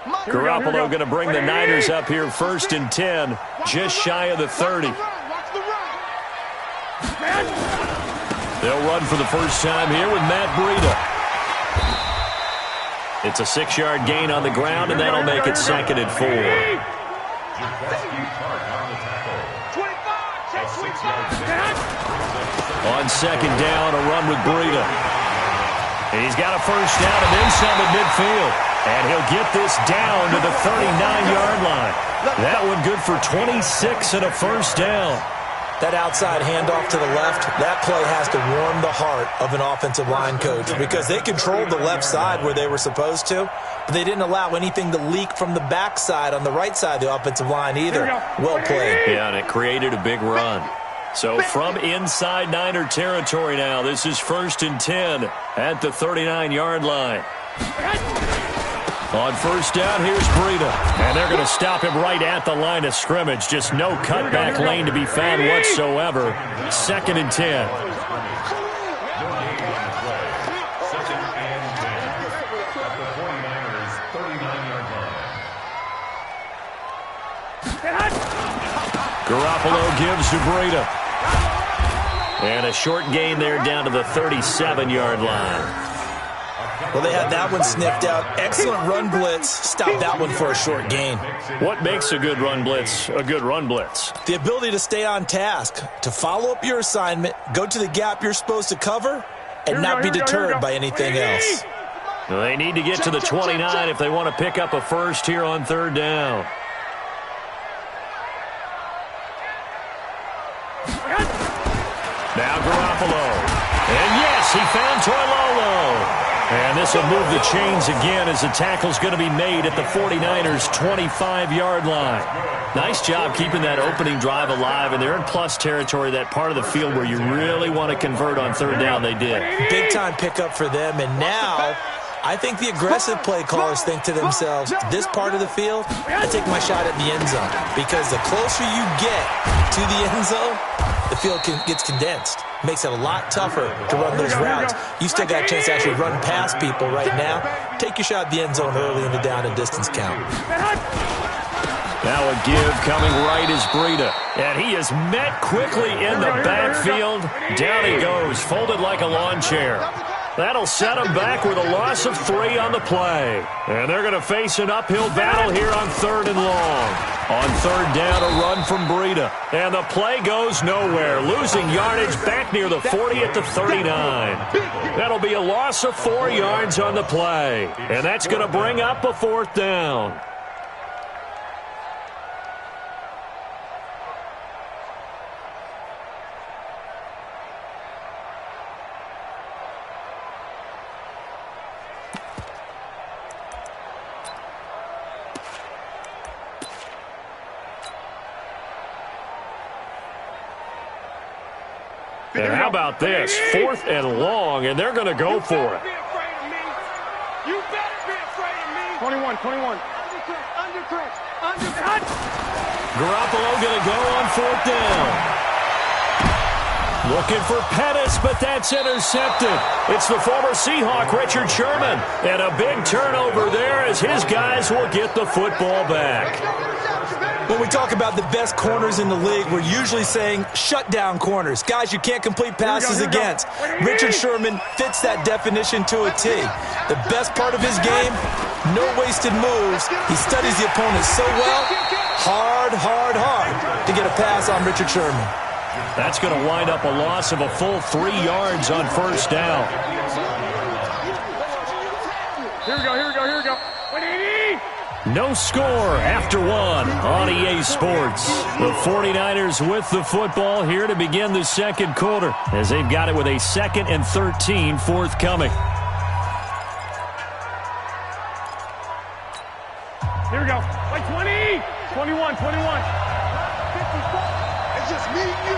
Garoppolo going to bring the Niners up here 1st and 10, just shy of the 30. They'll run for the first time here with Matt Breida. It's a 6-yard gain on the ground, and that'll make it 2nd and 4. On 2nd down, a run with Breida. He's got a first down and then some at midfield. And he'll get this down to the 39-yard line. That one good for 26 and a first down. That outside handoff to the left, that play has to warm the heart of an offensive line coach because they controlled the left side where they were supposed to, but they didn't allow anything to leak from the backside on the right side of the offensive line either. Well played. Yeah, and it created a big run. So from inside Niner territory now, this is 1st and 10 at the 39-yard line. On first down, here's Breida. And they're going to stop him right at the line of scrimmage. Just no cutback lane to be found whatsoever. 2nd and 10. Garoppolo gives to Breida. And a short gain there down to the 37-yard line. Well, they had that one sniffed out. Excellent run blitz. Stop that one for a short gain. What makes a good run blitz a good run blitz? The ability to stay on task, to follow up your assignment, go to the gap you're supposed to cover, and not be deterred by anything else. Well, they need to get to the 29 if they want to pick up a first here on 3rd down. Now Garoppolo. And yes, he found Toilolo. And this will move the chains again as the tackle's going to be made at the 49ers' 25-yard line. Nice job keeping that opening drive alive, and they're in plus territory, that part of the field where you really want to convert on 3rd down. They did. Big-time pickup for them, and now I think the aggressive play callers think to themselves, this part of the field, I take my shot at the end zone, because the closer you get to the end zone, the field gets condensed. Makes it a lot tougher to run those routes. You still got a chance to actually run past people right now. Take your shot at the end zone early in the down and distance count. Now a give coming right is Breida. And he is met quickly in the backfield. Down he goes, folded like a lawn chair. That'll set him back with a loss of 3 on the play. And they're going to face an uphill battle here on 3rd and long. On 3rd down, a run from Breida. And the play goes nowhere. Losing yardage back near the 40 at the 39. That'll be a loss of 4 yards on the play. And that's going to bring up a 4th down. And how about this? 4th and long, and they're going to go for it. You better be afraid of me. 21. Undercut. Garoppolo going to go on 4th down. Looking for Pettis, but that's intercepted. It's the former Seahawk, Richard Sherman. And a big turnover there as his guys will get the football back. When we talk about the best corners in the league, we're usually saying shutdown corners. Guys you can't complete passes against. Richard Sherman fits that definition to a T. The best part of his game, no wasted moves. He studies the opponent so well. Hard to get a pass on Richard Sherman. That's going to wind up a loss of a full 3 yards on 1st down. Here we go. No score after 1 on EA Sports. The 49ers with the football here to begin the 2nd quarter as they've got it with a 2nd and 13 forthcoming. Here we go. Like 20. 21. It's just me and you.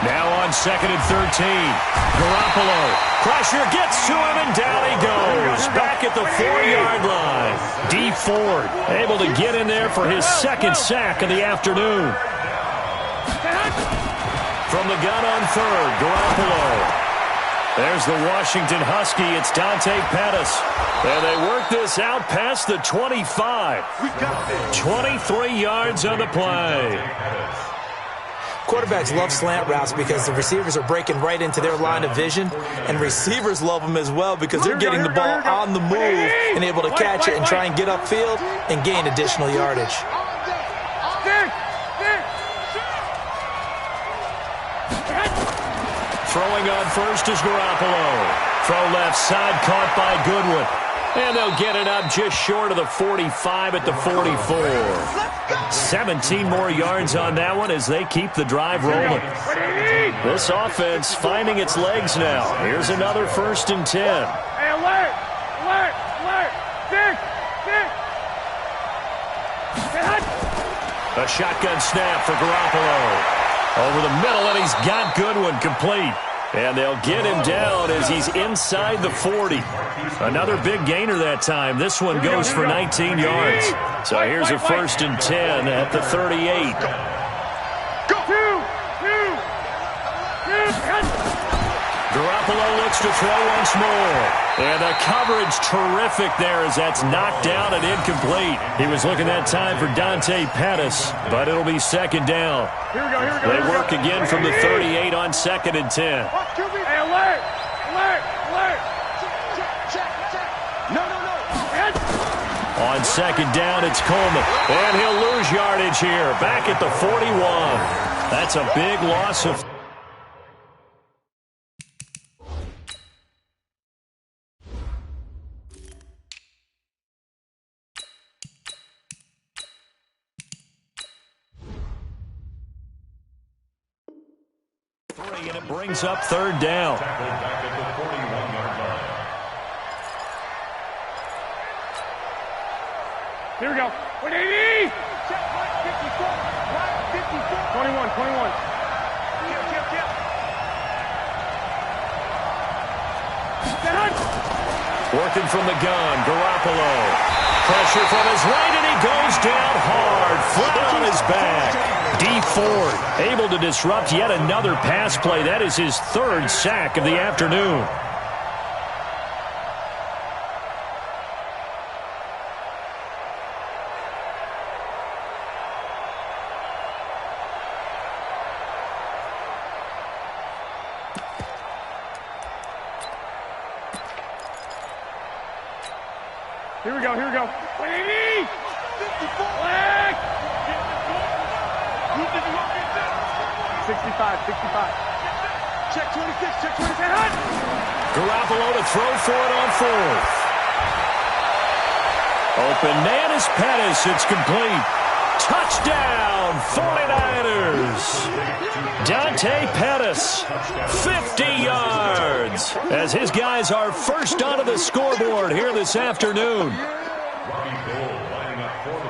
Now on 2nd and 13. Garoppolo. Pressure gets to him, and down he goes. Back at the 4-yard line. D. Ford able to get in there for his 2nd sack of the afternoon. From the gun on 3rd, Garoppolo. There's the Washington Husky. It's Dante Pettis. And they work this out past the 25. 23 yards on the play. Quarterbacks love slant routes because the receivers are breaking right into their line of vision, and receivers love them as well because they're getting the ball on the move and able to catch it and try and get upfield and gain additional yardage. Throwing on first is Garoppolo. Throw left side, caught by Goodwin. And they'll get it up just short of the 45 at the 44. 17 more yards on that one as they keep the drive rolling. This offense finding its legs now. Here's another 1st and 10. Hey, alert! Alert! Alert! Dick! A shotgun snap for Garoppolo. Over the middle, and he's got Goodwin complete. And they'll get him down as he's inside the 40. Another big gainer that time. This one goes for 19 yards. So here's a 1st and 10 at the 38. Garoppolo looks to throw once more. And the coverage terrific there as that's knocked down and incomplete. He was looking that time for Dante Pettis, but it'll be 2nd down. They work again from the 38 on 2nd and 10. Hey, alert! Alert! Alert! No. On 2nd down, it's Coleman. And he'll lose yardage here. Back at the 41. That's a big loss of... and it brings up 3rd down. Here we go. 180! 21. Working from the gun, Garoppolo. Pressure from his right, and he goes down hard, flat on his back. D. Ford able to disrupt yet another pass play. That is his 3rd sack of the afternoon. Here we go. 180! 65. Check 26. Garoppolo to throw for it on 4th. Open man is Pettis. It's complete. Touchdown, 49ers. Dante Pettis, 50 yards, as his guys are first onto the scoreboard here this afternoon.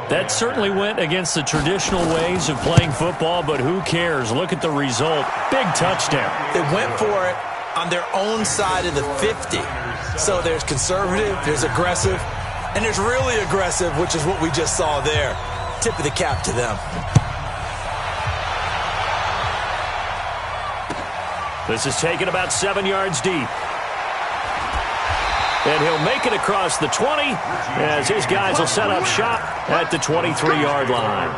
That certainly went against the traditional ways of playing football, but who cares? Look at the result. Big touchdown. They went for it on their own side of the 50. So there's conservative, there's aggressive, and there's really aggressive, which is what we just saw there. Tip of the cap to them. This is taken about 7 yards deep. And he'll make it across the 20 as his guys will set up shop at the 23-yard line.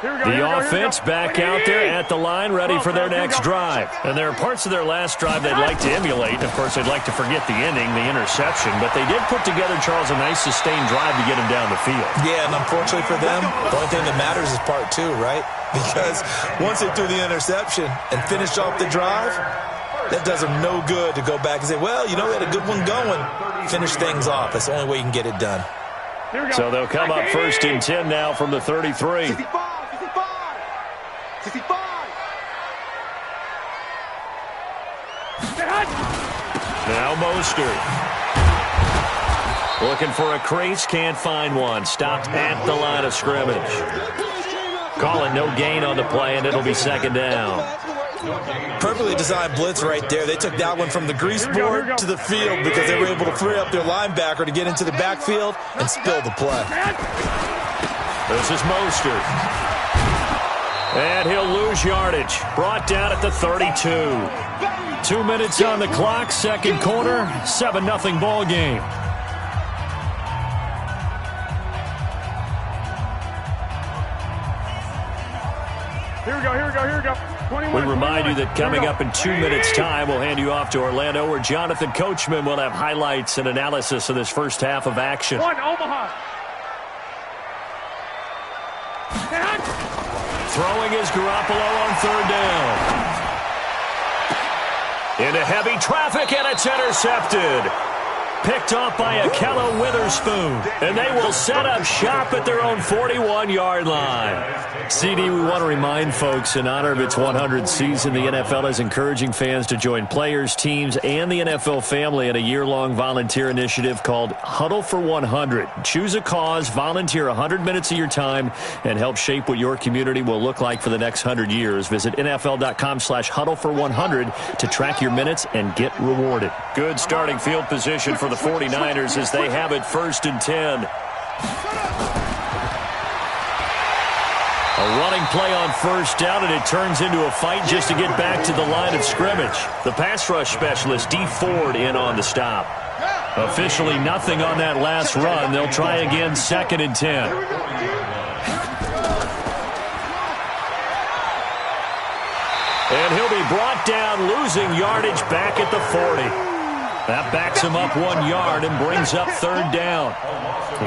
The offense back out there at the line, ready for their next drive. And there are parts of their last drive they'd like to emulate. Of course, they'd like to forget the ending, the interception. But they did put together, Charles, a nice sustained drive to get him down the field. Yeah, and unfortunately for them, the only thing that matters is part 2, right? Because once they threw the interception and finished off the drive, that does them no good to go back and say, well, you know, we had a good one going. Finish things off. That's the only way you can get it done. So they'll come up 1st and 10 now from the 33. 65. Now Mostert. Looking for a crease, can't find one. Stopped at the line of scrimmage. Call it no gain on the play, and it'll be 2nd down. Perfectly designed blitz right there. They took that one from the grease board to the field because they were able to free up their linebacker to get into the backfield and spill the play. This is Mostert. And he'll lose yardage. Brought down at the 32. 2 minutes on the clock, second quarter, 7-0 ball game. Here we go. We remind you that coming up in 2 minutes' time, we'll hand you off to Orlando, where Jonathan Coachman will have highlights and analysis of this first half of action. Omaha. Throwing is Garoppolo on third down. Into heavy traffic, and it's intercepted. Picked off by Akello Witherspoon. And they will set up shop at their own 41-yard line. CD, we want to remind folks, in honor of its 100th season, the NFL is encouraging fans to join players, teams, and the NFL family in a year-long volunteer initiative called Huddle for 100. Choose a cause, volunteer 100 minutes of your time, and help shape what your community will look like for the next 100 years. Visit NFL.com/huddle for 100 to track your minutes and get rewarded. Good starting field position for the 49ers as they have it 1st and 10. A running play on first down, and it turns into a fight just to get back to the line of scrimmage. The pass rush specialist, D. Ford, in on the stop. Officially nothing on that last run. They'll try again 2nd and 10. And he'll be brought down, losing yardage back at the 40. That backs him up 1 yard and brings up 3rd down.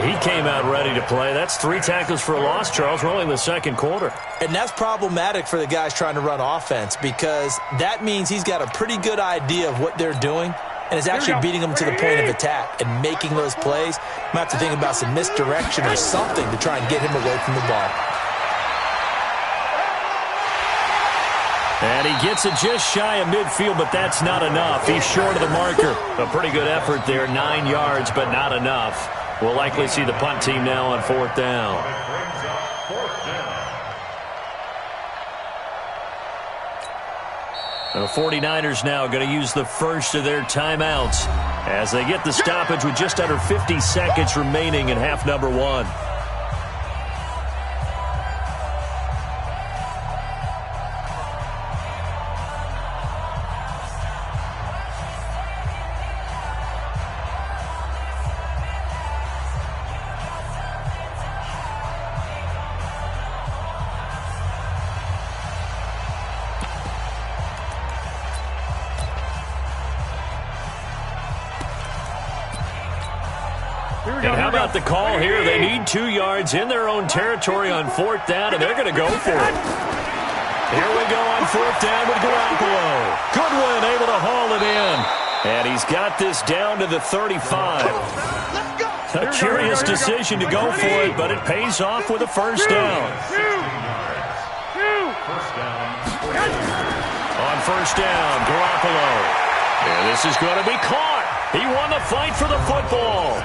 He came out ready to play. That's 3 tackles for a loss, Charles. We're only in the second quarter. And that's problematic for the guys trying to run offense, because that means he's got a pretty good idea of what they're doing and is actually beating them to the point of attack and making those plays. Might have to think about some misdirection or something to try and get him away from the ball. And he gets it just shy of midfield, but that's not enough. He's short of the marker. A pretty good effort there, 9 yards, but not enough. We'll likely see the punt team now on 4th down. The 49ers now going to use the first of their timeouts as they get the stoppage with just under 50 seconds remaining in half number 1. And how about the call here? They need 2 yards in their own territory on 4th down, and they're going to go for it. Here we go on 4th down with Garoppolo. Goodwin able to haul it in. And he's got this down to the 35. A curious decision to go for it, but it pays off with a 1st down. On 1st down, Garoppolo. And this is going to be caught. He won the fight for the football.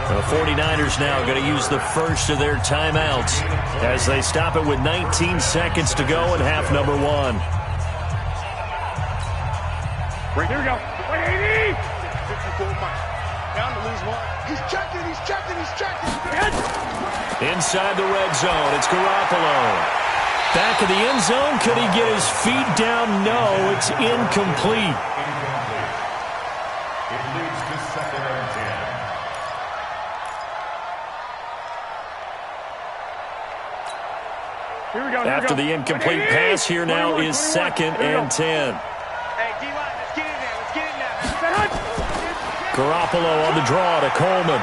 The 49ers now going to use the first of their timeouts as they stop it with 19 seconds to go in half number 1. Right, here we go. 80! 54 miles. Down to lose 1. He's checking. Inside the red zone, it's Garoppolo. Back of the end zone, could he get his feet down? No, it's incomplete. It leads to 2nd and 10. After the incomplete pass, here now is 2nd and 10. Hey, D-line, let's get in there. Garoppolo on the draw to Coleman.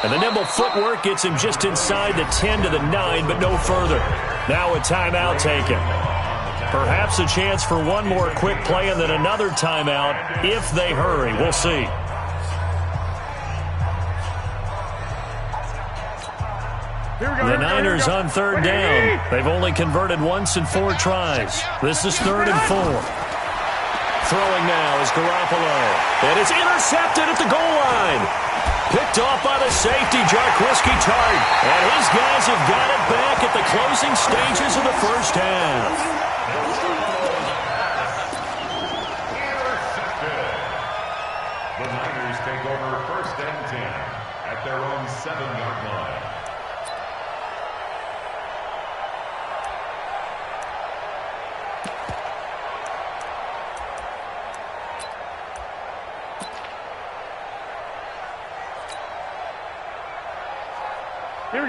And the nimble footwork gets him just inside the 10 to the 9, but no further. Now a timeout taken. Perhaps a chance for one more quick play and then another timeout if they hurry. We'll see. The Niners on 3rd down. They've only converted once in 4 tries. This is 3rd and 4. Throwing now is Garoppolo. And it's intercepted at the goal line. Picked off by the safety, Jarquiski Tart. And his guys have got it back at the closing stages of the first half. The Niners take over 1st and 10 at their own 7-yard line.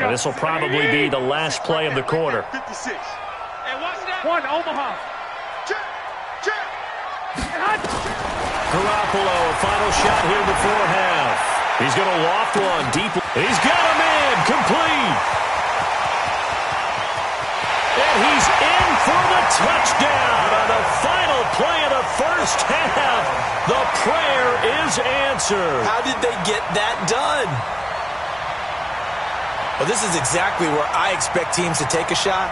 This will probably be the last play of the quarter. 56. And watch that. One, Omaha. Check. Garoppolo, a final shot here before half. He's going to loft one deep. He's got him in, complete. And he's in for the touchdown on the final play of the first half. The prayer is answered. How did they get that done? Well, this is exactly where I expect teams to take a shot.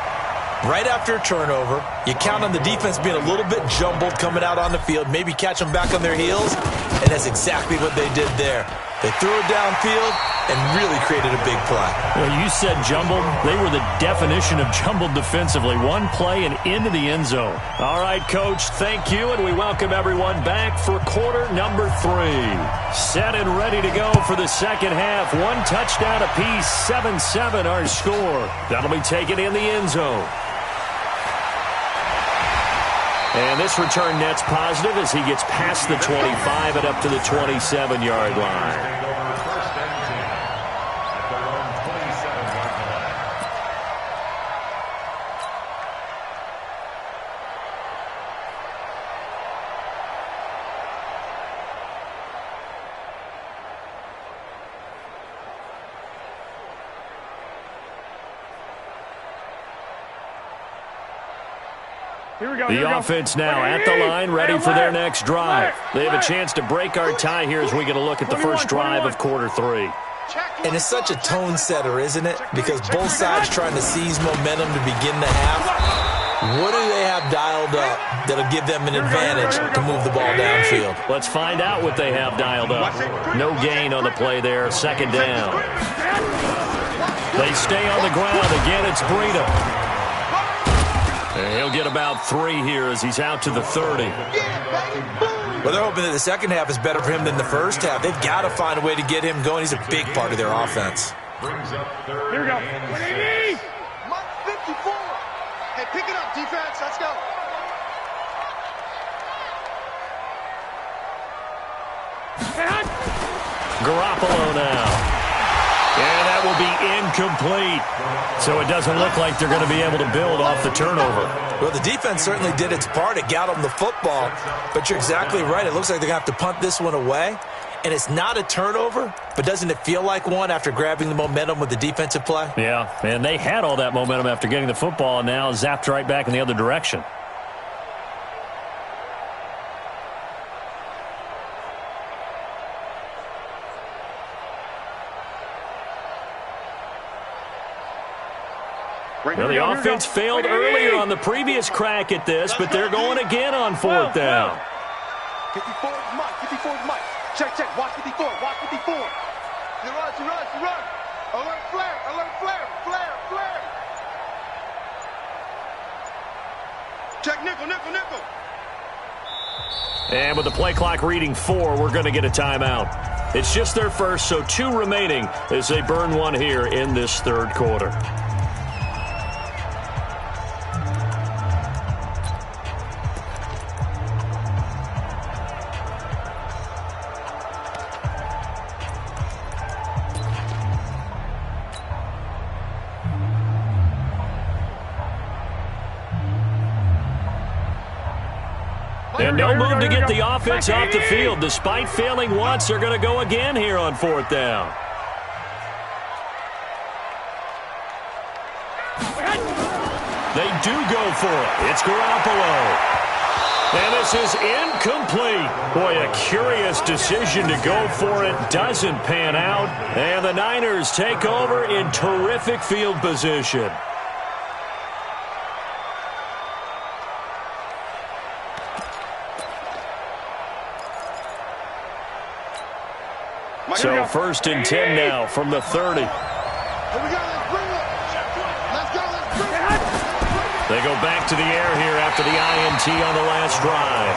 Right after a turnover, you count on the defense being a little bit jumbled coming out on the field, maybe catch them back on their heels, and that's exactly what they did there. They threw it downfield and really created a big play. Well, you said jumbled. They were the definition of jumbled defensively. One play and into the end zone. All right, Coach, thank you, and we welcome everyone back for quarter number 3. Set and ready to go for the second half. One touchdown apiece, 7-7 our score. That'll be taken in the end zone. And this return net's positive as he gets past the 25 and up to the 27-yard line. The offense now at the line, ready for their next drive. They have a chance to break our tie here as we get a look at the first drive of quarter 3. And it's such a tone setter, isn't it? Because both sides trying to seize momentum to begin the half. What do they have dialed up that'll give them an advantage to move the ball downfield? Let's find out what they have dialed up. No gain on the play there, second down. They stay on the ground. Again, it's Breida. He'll get about 3 here as he's out to the 30. Well, they're hoping that the second half is better for him than the first half. They've got to find a way to get him going. He's a big part of their offense. Here we go. 180. 54. Hey, pick it up, defense. Let's go. Garoppolo now. And that will be incomplete. So it doesn't look like they're going to be able to build off the turnover. Well, the defense certainly did its part. It got them the football. But you're exactly right. It looks like they're going to have to punt this one away. And it's not a turnover, but doesn't it feel like one after grabbing the momentum with the defensive play? Yeah, and they had all that momentum after getting the football and now zapped right back in the other direction. Well, the offense failed earlier on the previous crack at this, but they're going again on 4th down. 54 is Mike. 54 is Mike. Check. Watch 54. Watch 54. You run. Alert flare. Check nickel. And with the play clock reading 4, we're going to get a timeout. It's just their first, so 2 remaining as they burn one here in this third quarter. And no move to get the offense off the field. Despite failing once, they're going to go again here on 4th down. They do go for it. It's Garoppolo. And this is incomplete. Boy, a curious decision to go for it. Doesn't pan out. And the Niners take over in terrific field position. So 1st and 10 now from the 30. Here we go. Let's bring it. Let's go. Let's bring it. They go back to the air here after the INT on the last drive.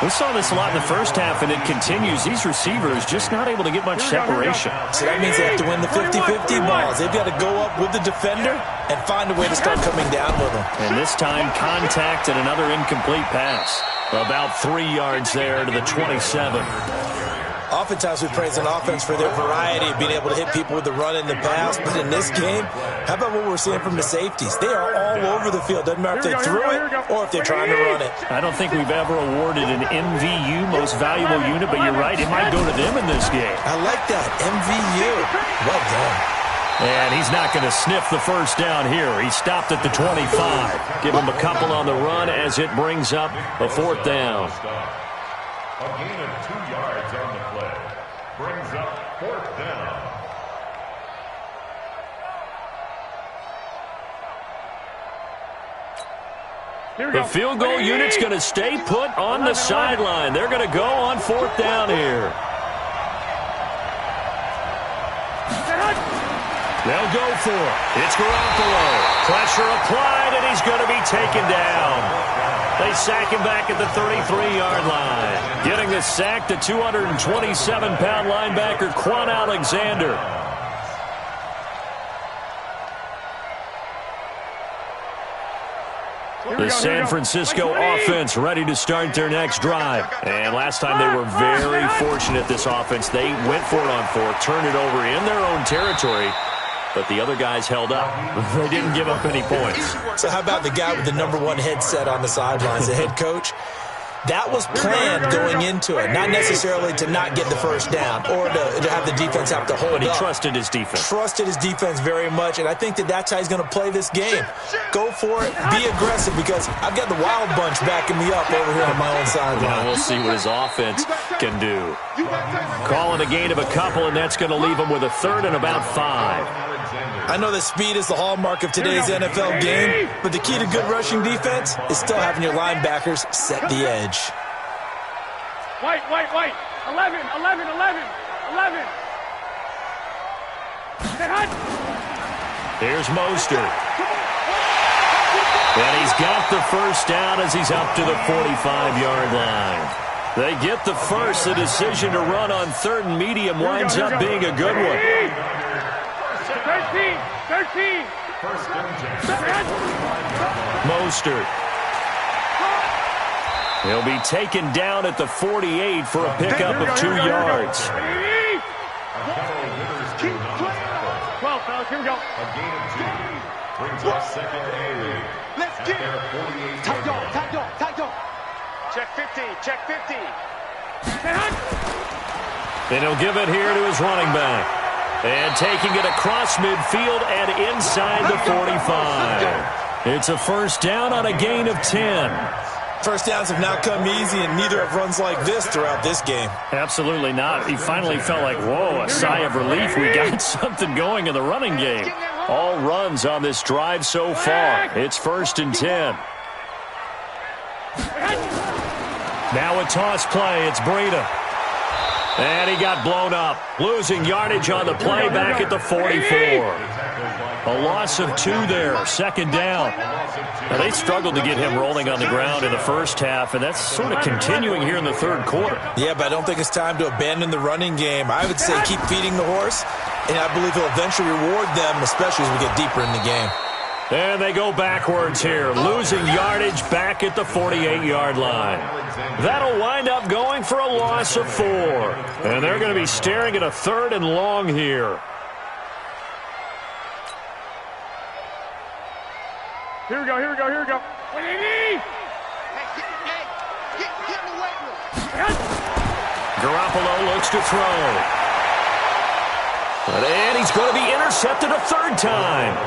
We saw this a lot in the first half, and it continues. These receivers just not able to get much separation. So that means they have to win the 50-50 balls. They've got to go up with the defender and find a way to start coming down with them. And this time, contact and another incomplete pass. About 3 yards there to the 27. Oftentimes we praise an offense for their variety of being able to hit people with the run and the pass. But in this game, how about what we're seeing from the safeties? They are all over the field. Doesn't matter if they threw it or if they're trying to run it. I don't think we've ever awarded an MVU, most valuable unit, but you're right, it might go to them in this game. I like that, MVU. Well done. And he's not going to sniff the first down here. He stopped at the 25. Give him a couple on the run as it brings up a 4th down. A gain of 2 yards on the play. Brings up 4th down. The field goal unit's going to stay put on the sideline. They're going to go on 4th down here. They'll go for it. It's Garoppolo. Pressure applied, and he's going to be taken down. They sack him back at the 33-yard line. Getting the sack, the 227-pound linebacker, Quan Alexander. The San Francisco offense ready to start their next drive. And last time they were very fortunate, this offense. They went for it on 4th, turned it over in their own territory. But the other guys held up. They didn't give up any points. So how about the guy with the #1 headset on the sidelines, the head coach? That was planned going into it, not necessarily to not get the first down or to have the defense have to hold up. But he trusted his defense. Trusted his defense very much, and I think that's how he's going to play this game. Go for it, be aggressive, because I've got the wild bunch backing me up over here on my own sideline. Now we'll see what his offense can do. Calling a gain of a couple, and that's going to leave him with a 3rd and about 5. I know that speed is the hallmark of today's NFL game, but the key to good rushing defense is still having your linebackers set the edge. White. 11. Here's Mostert. And he's got the first down as he's up to the 45-yard line. They get the first. The decision to run on 3rd and medium winds up being a good one. 13. Mostert. He'll be taken down at the 48 for a pickup of 2 yards. 12, fellas, here we go. A gain of 2. Brings up 2nd and 8. Let's get it. Tight dog. Check 50. Then he'll give it here to his running back. And taking it across midfield and inside the 45. It's a first down on a gain of 10. First downs have not come easy, and neither have runs like this throughout this game. Absolutely not. He finally felt like, whoa, a sigh of relief. We got something going in the running game. All runs on this drive so far. It's 1st and 10. Now a toss play. It's Breida. And he got blown up, losing yardage on the play back at the 44. A loss of 2 there, 2nd down. Now, they struggled to get him rolling on the ground in the first half, and that's sort of continuing here in the 3rd quarter. Yeah, but I don't think it's time to abandon the running game. I would say keep feeding the horse, and I believe he'll eventually reward them, especially as we get deeper in the game. And they go backwards here, losing yardage back at the 48-yard line. That'll wind up going for a loss of 4. And they're going to be staring at a 3rd and long here. Here we go. Hey, get in the weight room. Garoppolo looks to throw. And he's going to be intercepted a 3rd time.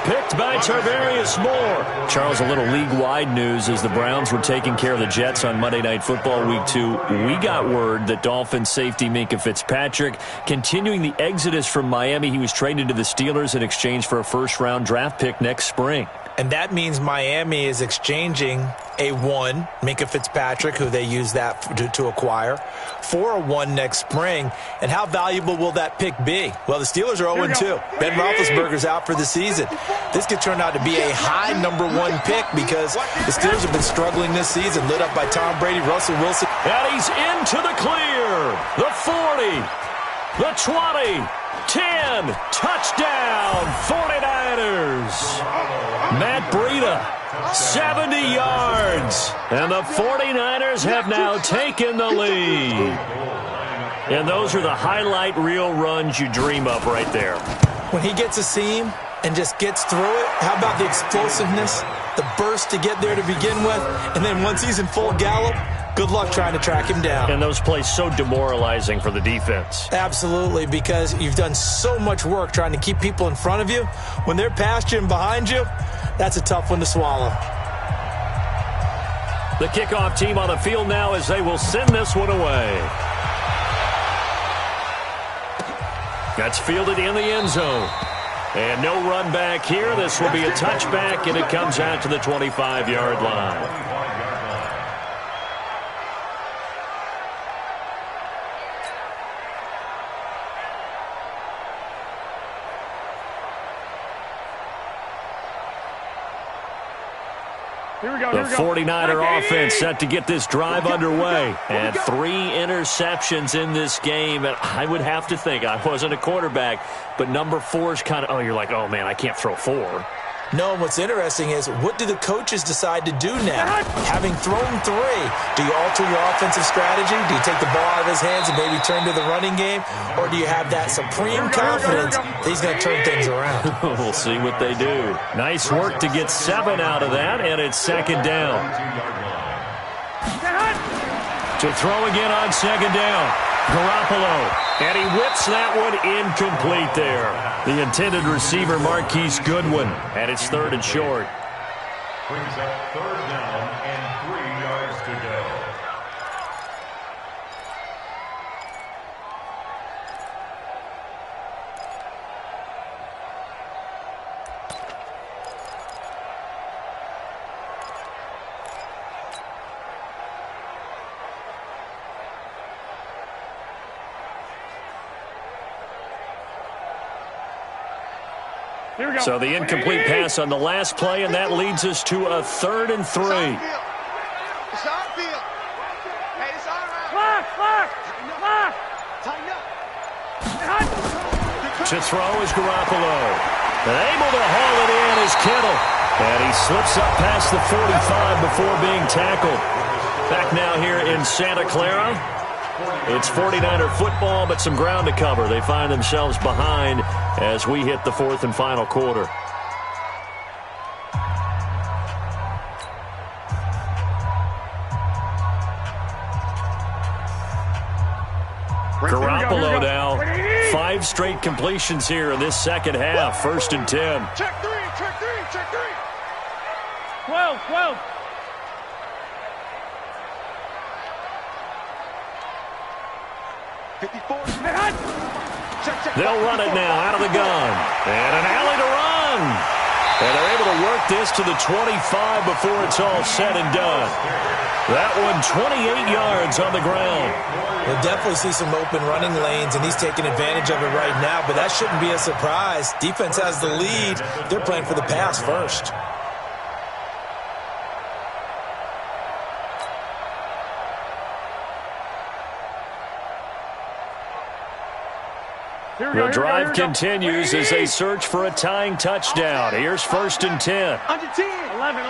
Picked by Tarvarius Moore. Charles, a little league-wide news as the Browns were taking care of the Jets on Monday Night Football Week 2. We got word that Dolphins safety Minkah Fitzpatrick continuing the exodus from Miami. He was traded to the Steelers in exchange for a first-round draft pick next spring. And that means Miami is exchanging a 1, Minkah Fitzpatrick, who they use that to acquire, for a 1 next spring. And how valuable will that pick be? Well, the Steelers are 0-2. Ben Roethlisberger's out for the season. This could turn out to be a high number 1 pick because the Steelers have been struggling this season, lit up by Tom Brady, Russell Wilson. And he's into the clear. The 40, the 20, 10, touchdown, 49ers. Matt Breida, 70 yards. And the 49ers have now taken the lead. And those are the highlight reel runs you dream of right there. When he gets a seam and just gets through it, how about the explosiveness, the burst to get there to begin with, and then once he's in full gallop, good luck trying to track him down. And those plays so demoralizing for the defense. Absolutely, because you've done so much work trying to keep people in front of you. When they're past you and behind you, that's a tough one to swallow. The kickoff team on the field now as they will send this one away. That's fielded in the end zone. And no run back here. This will be a touchback, and it comes out to the 25-yard line. The 49er offense set to get this drive underway. And 3 interceptions in this game. And I would have to think, I wasn't a quarterback, but number 4 is kind of, you're like, oh, man, I can't throw 4. No, what's interesting is what do the coaches decide to do now? Having thrown 3, do you alter your offensive strategy? Do you take the ball out of his hands and maybe turn to the running game? Or do you have that supreme confidence that he's going to turn things around? We'll see what they do. Nice work to get 7 out of that, and it's second down. To throw again on second down. Garoppolo, and he whips that one incomplete there. The intended receiver, Marquise Goodwin, and it's 3rd and short. Brings up 3rd down and 3 yards to go. So the incomplete pass on the last play, and that leads us to a 3rd and 3. It's on field. Hey, it's all right. Tighten up. To throw is Garoppolo. And able to haul it in is Kittle. And he slips up past the 45 before being tackled. Back now here in Santa Clara. It's 49er football, but some ground to cover. They find themselves behind as we hit the 4th and final quarter. Garoppolo now. 5 straight completions here in this second half. 1st and 10. Check 3, check 3, check 3. 12. 54. They'll run it now out of the gun. And an alley to run. And they're able to work this to the 25 before it's all said and done. That one 28 yards on the ground. We'll definitely see some open running lanes, and he's taking advantage of it right now, but that shouldn't be a surprise. Defense has the lead. They're playing for the pass first. The drive continues as they search for a tying touchdown. Here's 1st and 10. Under 10. 11.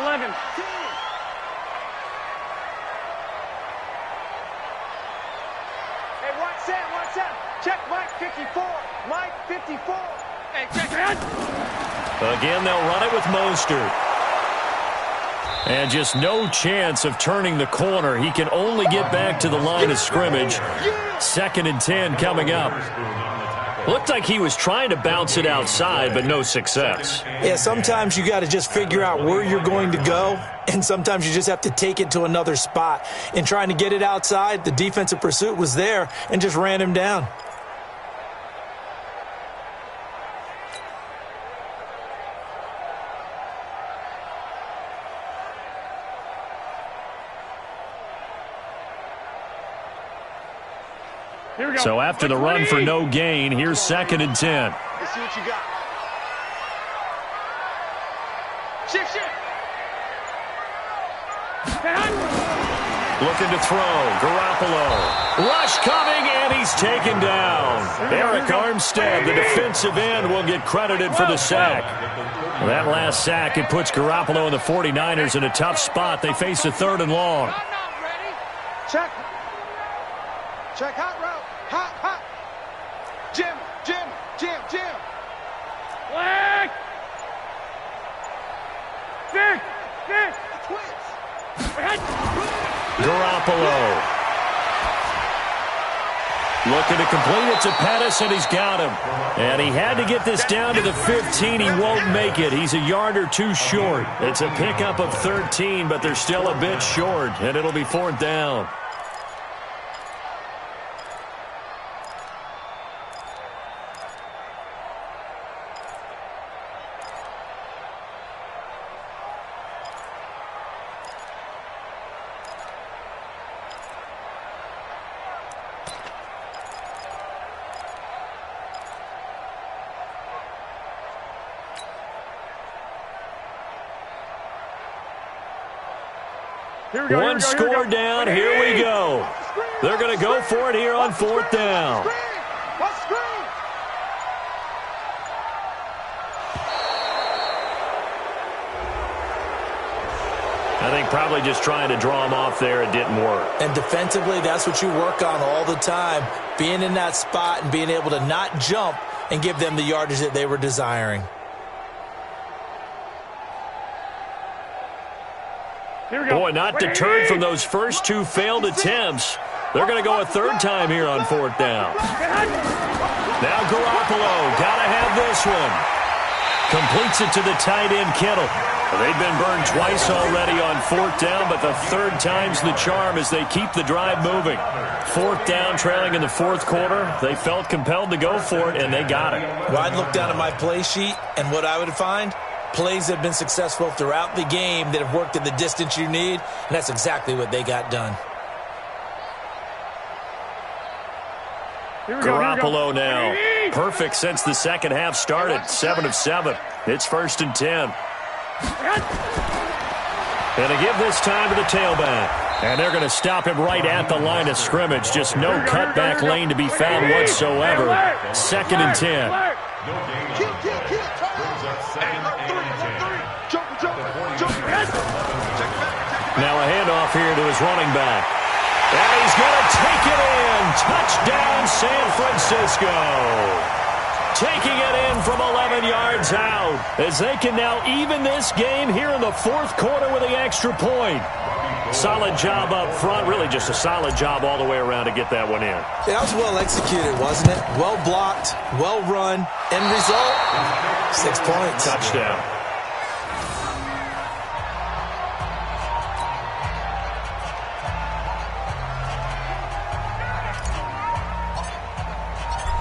Hey, watch that. Check Mike 54. Mike 54. Hey, check that. Again, they'll run it with Mostert. And just no chance of turning the corner. He can only get back to the line of scrimmage. 2nd and 10 coming up. Looked like he was trying to bounce it outside, but no success. Yeah, sometimes you got to just figure out where you're going to go, and sometimes you just have to take it to another spot. In trying to get it outside, the defensive pursuit was there and just ran him down. So after the run for no gain, here's 2nd and 10. Let's see what you got. Shift. Looking to throw. Garoppolo. Rush coming, and he's taken down. Eric Armstead, the defensive end, will get credited for the sack. That last sack, it puts Garoppolo and the 49ers in a tough spot. They face a 3rd and long. Check hot route. Hot. Jim. Flag. Stick. Garoppolo. Looking to complete it to Pettis, and he's got him. And he had to get this down to the 15. He won't make it. He's a yard or two short. It's a pickup of 13, but they're still a bit short, and it'll be 4th down. One score down. Here we go. They're going to go for it here on 4th down. I think probably just trying to draw him off there. It didn't work. And defensively, that's what you work on all the time. Being in that spot and being able to not jump and give them the yardage that they were desiring. Boy, not deterred from those first 2 failed attempts. They're going to go a 3rd time here on 4th down. Now Garoppolo, got to have this one. Completes it to the tight end, Kittle. They've been burned twice already on 4th down, but the 3rd time's the charm as they keep the drive moving. 4th down, trailing in the 4th quarter. They felt compelled to go for it, and they got it. Well, I'd look down at my play sheet, and what I would find, plays have been successful throughout the game that have worked at the distance you need, and that's exactly what they got done. Garoppolo now. Perfect since the second half started. 7 of 7. It's 1st and 10. And to give this time to the tailback. And they're going to stop him right at the line of scrimmage. Just no cutback lane to be found whatsoever. 2nd and 10. Now a handoff here to his running back. And he's going to take it in. Touchdown, San Francisco. Taking it in from 11 yards out as they can now even this game here in the 4th quarter with the extra point. Solid job up front. Really just a solid job all the way around to get that one in. Yeah, that was well executed, wasn't it? Well blocked, well run. End result, 6 points. Touchdown.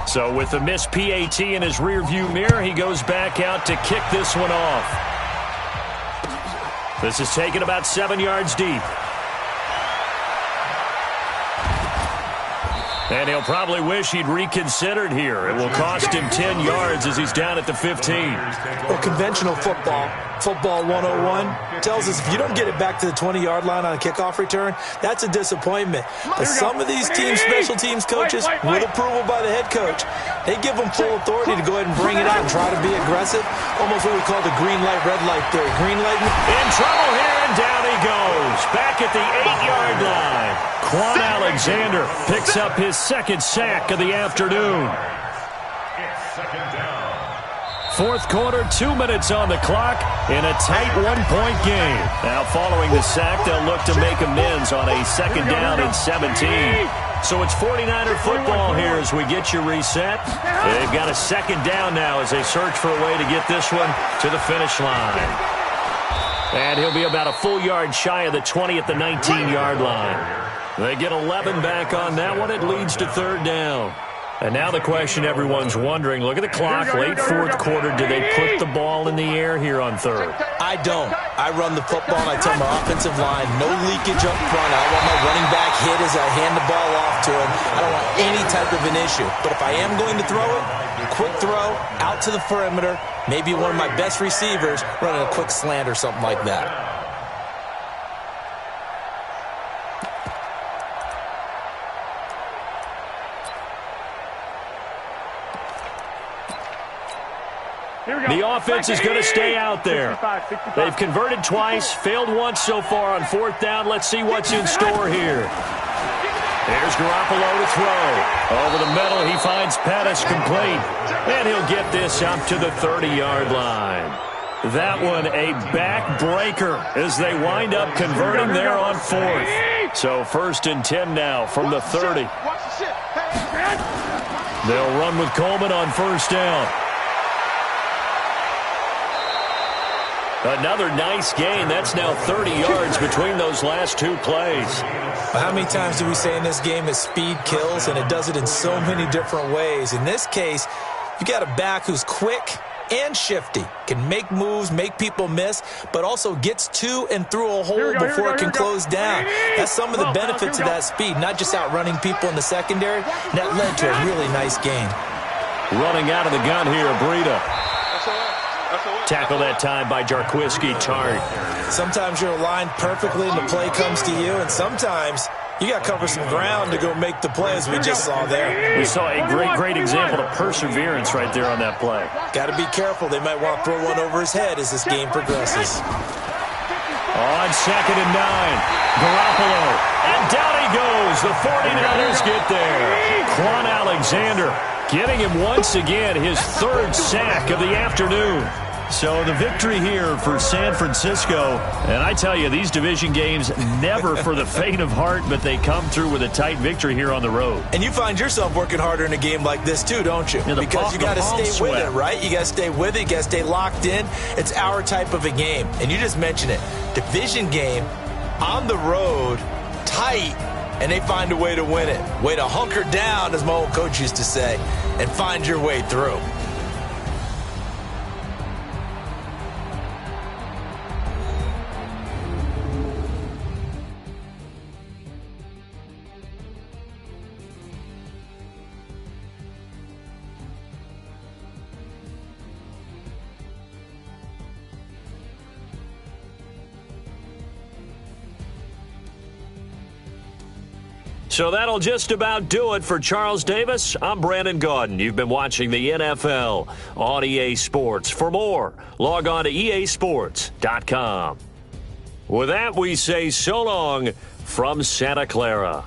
So with the missed PAT in his rearview mirror, he goes back out to kick this one off. This is taken about 7 yards deep. And he'll probably wish he'd reconsidered here. It will cost him 10 yards as he's down at the 15. Well, conventional football 101, tells us if you don't get it back to the 20-yard line on a kickoff return, that's a disappointment. But some of these teams, special teams coaches, with approval by the head coach, they give them full authority to go ahead and bring it out and try to be aggressive. Almost what we call the green light, red light theory. Green light. In trouble here, and down he goes. Back at the 8-yard line. Quan Alexander picks up his 2nd sack of the afternoon. It's 2nd down. 4th quarter, 2 minutes on the clock in a tight 1-point game. Now following the sack, they'll look to make amends on a 2nd down and 17. So it's 49er football here as we get you reset. They've got a 2nd down now as they search for a way to get this one to the finish line. And he'll be about a full yard shy of the 20 at the 19-yard line. They get 11 back on that one. It leads to 3rd down. And now the question everyone's wondering, look at the clock, late 4th quarter, do they put the ball in the air here on 3rd? I don't. I run the football, and I tell my offensive line, no leakage up front. I don't want my running back hit as I hand the ball off to him. I don't want any type of an issue. But if I am going to throw it, quick throw, out to the perimeter, maybe one of my best receivers running a quick slant or something like that. The offense is going to stay out there. They've converted twice, failed once so far on fourth down. Let's see what's in store here. There's Garoppolo to throw. Over the middle, he finds Pettis complete. And he'll get this up to the 30-yard line. That one a backbreaker as they wind up converting there on fourth. So 1st and 10 now from the 30. They'll run with Coleman on first down. Another nice gain. That's now 30 yards between those last two plays. How many times do we say in this game that speed kills, and it does it in so many different ways? In this case, you got a back who's quick and shifty, can make moves, make people miss, but also gets to and through a hole before it can close down. That's some of the benefits of that speed, not just outrunning people in the secondary. That led to a really nice gain. Running out of the gun here, Breida. Tackle that time by Jarquiski Tart. Sometimes you're aligned perfectly and the play comes to you, and sometimes you got to cover some ground to go make the play, as we just saw there. We saw a great example of perseverance right there on that play. Got to be careful. They might want to throw one over his head as this game progresses. On 2nd and 9, Garoppolo. And down he goes. The 49ers get there. Quan Alexander getting him once again his 3rd sack of the afternoon. So the victory here for San Francisco. And I tell you, these division games never for the faint of heart, but they come through with a tight victory here on the road. And you find yourself working harder in a game like this too, don't you? Yeah, because you got to stay with it, right? You got to stay with it. You got to stay locked in. It's our type of a game. And you just mentioned it. Division game, on the road, tight, and they find a way to win it. Way to hunker down, as my old coach used to say, and find your way through. So that'll just about do it for Charles Davis. I'm Brandon Gaudin. You've been watching the NFL on EA Sports. For more, log on to easports.com. With that, we say so long from Santa Clara.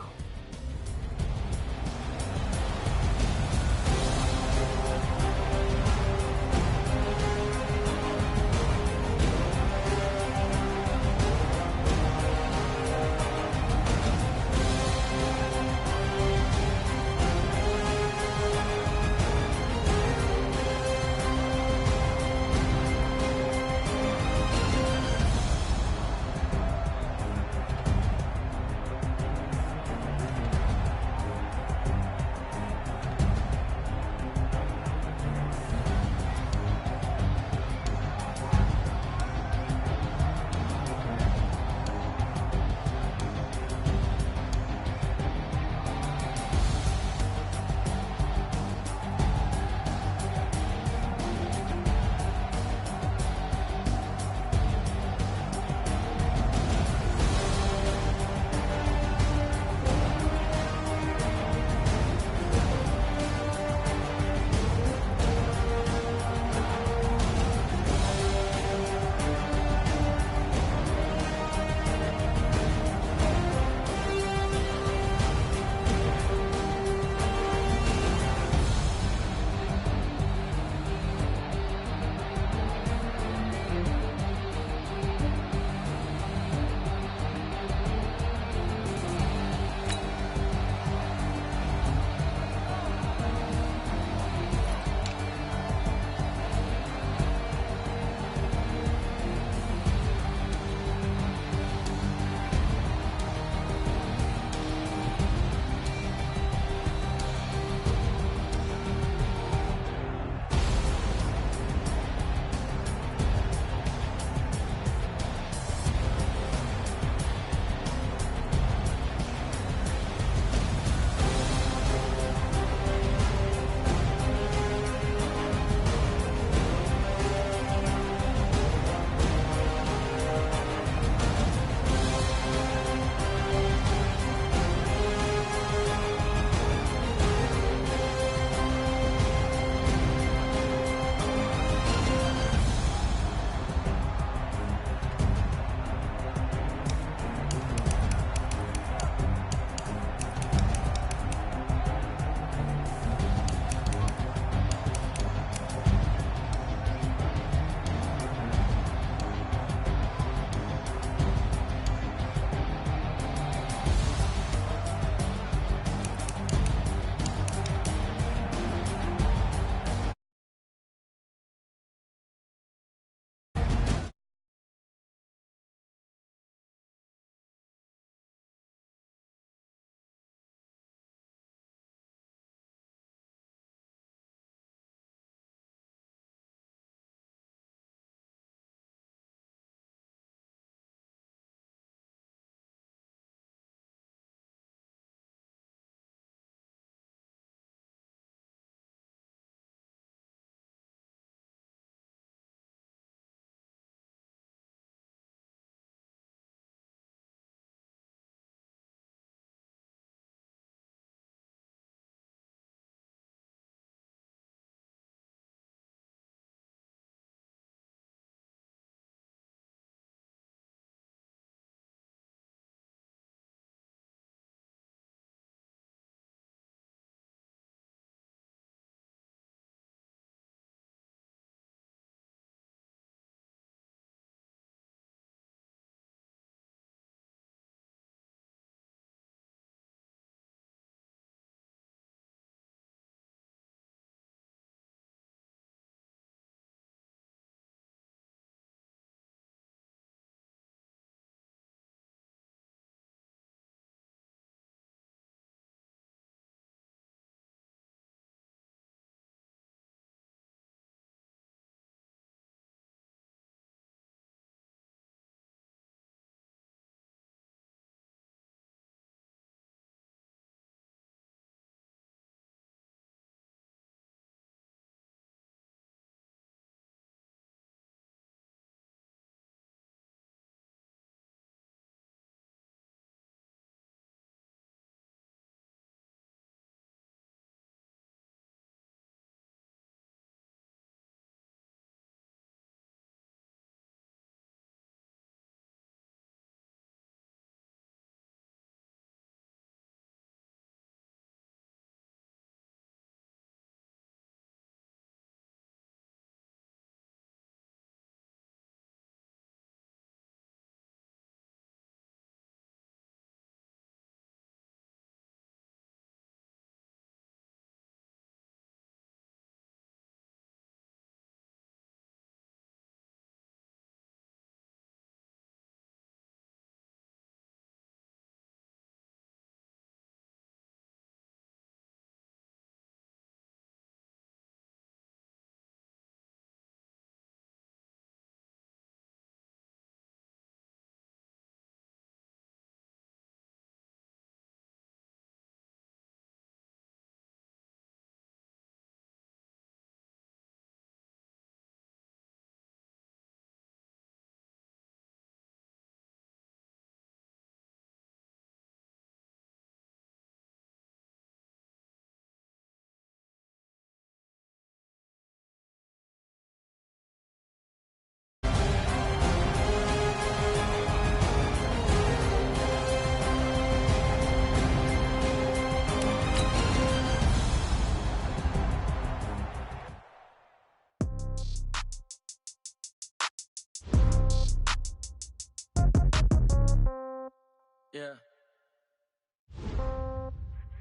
Yeah.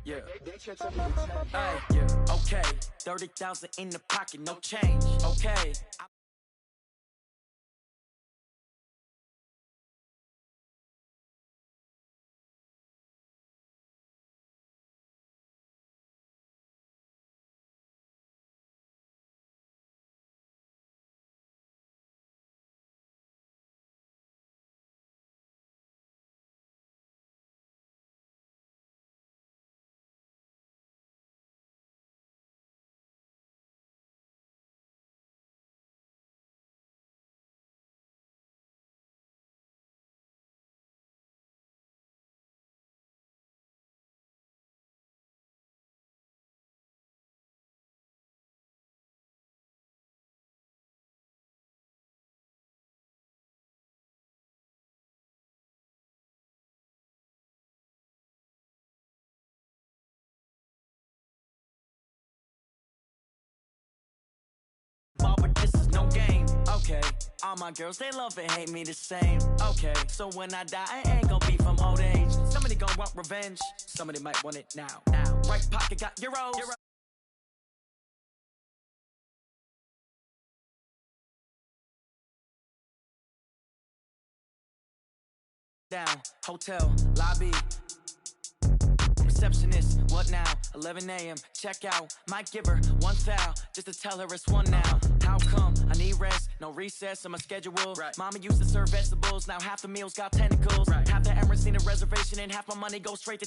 Yeah. Hey, yeah. Okay. 30,000 in the pocket, no change. Okay. But this is no game, okay. All my girls, they love and hate me the same, okay. So when I die, I ain't gonna be from old age. Somebody gon' want revenge, somebody might want it now. Right pocket got euros. Down, hotel, lobby. Receptionist, what now? 11 a.m. check out. Might give her one thou just to tell her it's one now. How come? I need rest, no recess in my schedule. Right. Mama used to serve vegetables, now half the meals got tentacles. Right. Half the Emirates need a reservation and half my money goes straight to